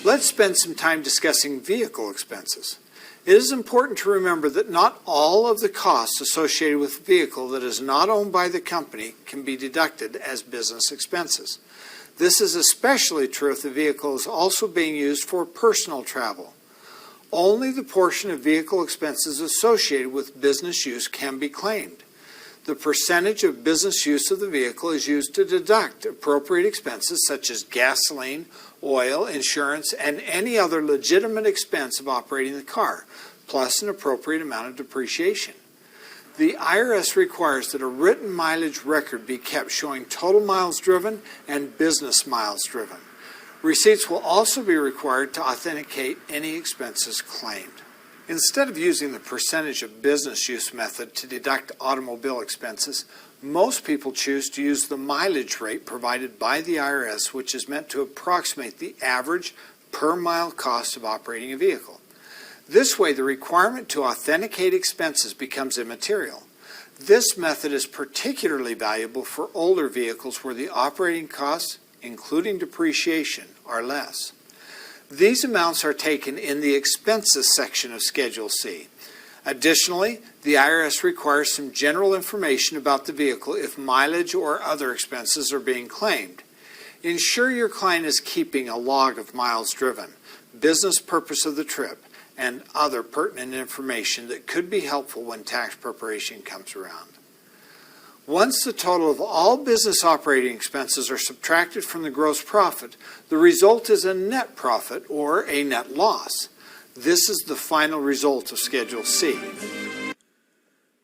Let's spend some time discussing vehicle expenses. It is important to remember that not all of the costs associated with a vehicle that is not owned by the company can be deducted as business expenses. This is especially true if the vehicle is also being used for personal travel. Only the portion of vehicle expenses associated with business use can be claimed. The percentage of business use of the vehicle is used to deduct appropriate expenses such as gasoline, oil, insurance, and any other legitimate expense of operating the car, plus an appropriate amount of depreciation. The IRS requires that a written mileage record be kept showing total miles driven and business miles driven. Receipts will also be required to authenticate any expenses claimed. Instead of using the percentage of business use method to deduct automobile expenses, most people choose to use the mileage rate provided by the IRS, which is meant to approximate the average per mile cost of operating a vehicle. This way, the requirement to authenticate expenses becomes immaterial. This method is particularly valuable for older vehicles where the operating costs, including depreciation, are less. These amounts are taken in the expenses section of Schedule C. Additionally, the IRS requires some general information about the vehicle if mileage or other expenses are being claimed. Ensure your client is keeping a log of miles driven, business purpose of the trip, and other pertinent information that could be helpful when tax preparation comes around. Once the total of all business operating expenses are subtracted from the gross profit, the result is a net profit or a net loss. This is the final result of Schedule C.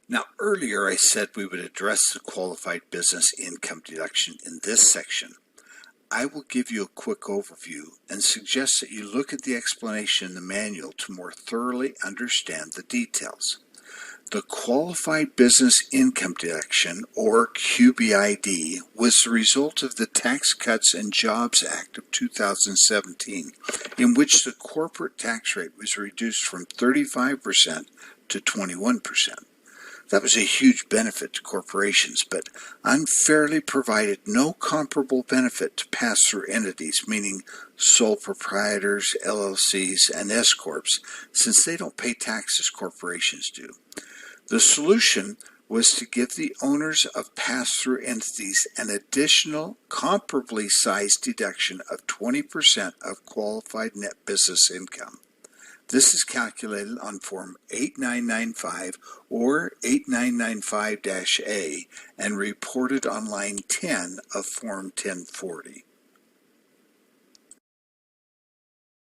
Now, earlier I said we would address the qualified business income deduction in this section. I will give you a quick overview and suggest that you look at the explanation in the manual to more thoroughly understand the details. The Qualified Business Income Deduction, or QBID, was the result of the Tax Cuts and Jobs Act of 2017, in which the corporate tax rate was reduced from 35% to 21%. That was a huge benefit to corporations, but unfairly provided no comparable benefit to pass-through entities, meaning sole proprietors, LLCs, and S-corps, since they don't pay tax as corporations do. The solution was to give the owners of pass-through entities an additional comparably sized deduction of 20% of qualified net business income. This is calculated on Form 8995 or 8995-A and reported on line 10 of Form 1040.